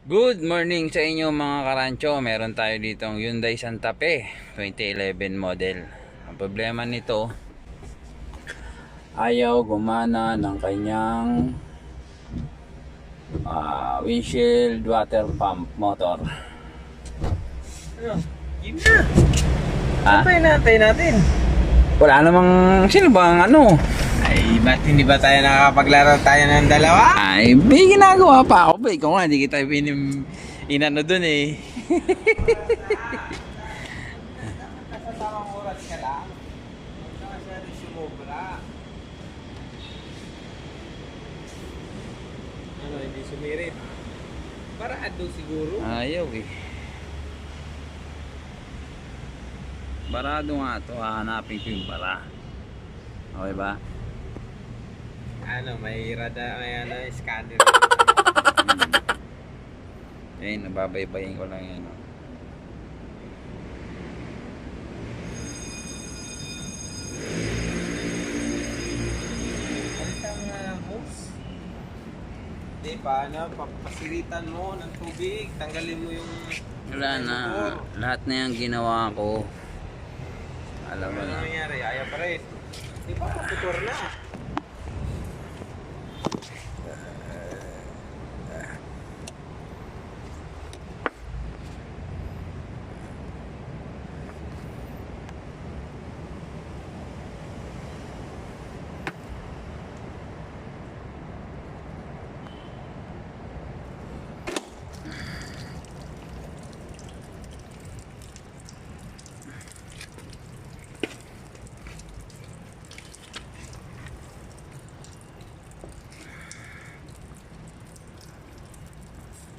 Good morning sa inyo mga karancho. Meron tayo ditong Hyundai Santa Fe 2011 model. Ang problema nito, ayaw gumana ng kanyang windshield water pump motor. Game na. Ha? Antay natin. Wala namang sino bang ano? Ay, ba't hindi ba tayo nakakapaglaro tayo ng dalawa? Ay, may ginagawa pa ako ba? Ikaw nga, hindi kita inano dun eh. Nasa tamang oras ka lang. Huwag ka masyado sumobra. Ano, hindi sumirit? Barado siguro. Ayaw eh. Barado nga to, hahanapin ko yung bara. Okay ba? Ano, may scanner. Ayun, nababaybayin ko lang yan. Ang hose. Hindi pa, papasiritan mo ng tubig. Tanggalin mo yung... Wala na. Lahat na yung ginawa ko. Alam mo Ano na. nangyari? Ayaw pa rin. Di ba matutor na?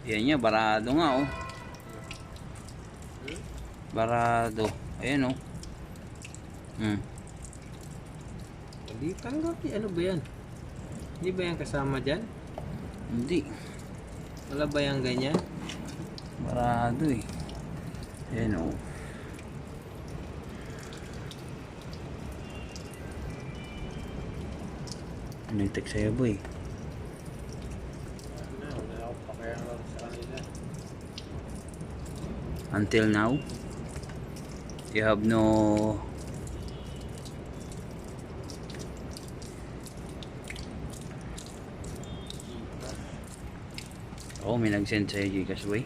Yan niya, barado nga oh. Barado. Ayun oh. Hindi tanggap. Ano ba yan? Hindi ba yan kasama dyan? Hindi. Wala ba yung ganyan? Barado eh. Ayun oh. Ano yung text sa'yo boy? Wala ako pakialam sa kanila. Until now, you have no may nag-send sa'yo Gcash boy.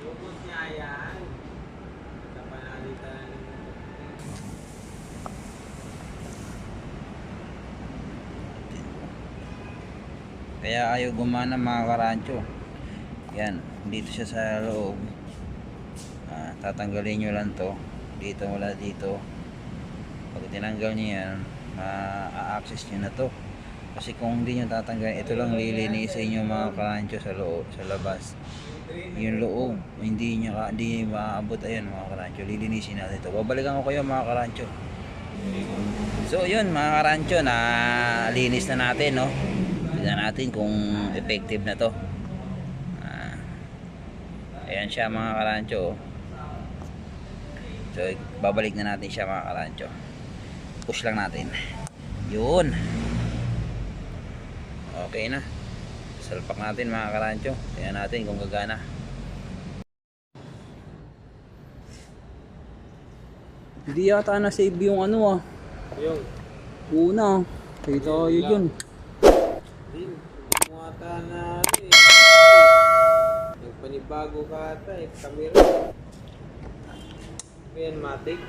Lubos niya yan. Sa panalitan. Kaya ayaw gumana mga karancho. Yan, dito siya sa loob. Tatanggalin nyo lang to. Dito wala dito. Pag tinanggal nyo yan, ma-access nyo na to. Kasi kung hindi nyo tatanggal, ito lang lilinisin nyo mga karancho sa loob, sa labas. Yung loob, hindi maabot. Ayan mga karancho, lilinisin natin ito. Babalikan ko kayo mga karancho. So yun mga karancho, na linis na natin, no? Tignan natin kung effective na to. Ayan siya mga karancho. So babalik na natin siya mga karancho. Push lang natin. Yun. Okay na. Salpak natin mga karancho. Tingnan natin kung gagana. Hindi yata na-save yung ano Yung. una. Kaya tayo dyan. Din. Kumata na rin. Yung panibago ka ata eh. Kamera. Ayan, matik.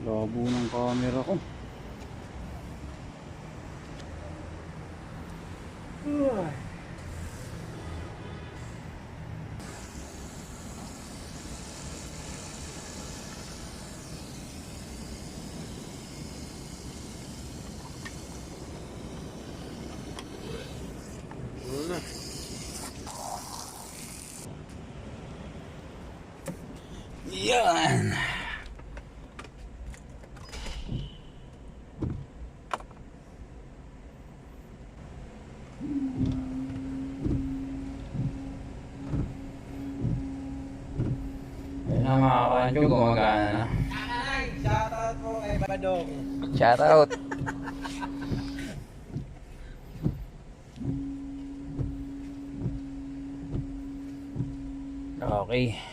Labo ng camera ko. Yan. Ayun na mga kancho, gumagana na. Ay, shoutout po kay Badong. Shout out. Okay.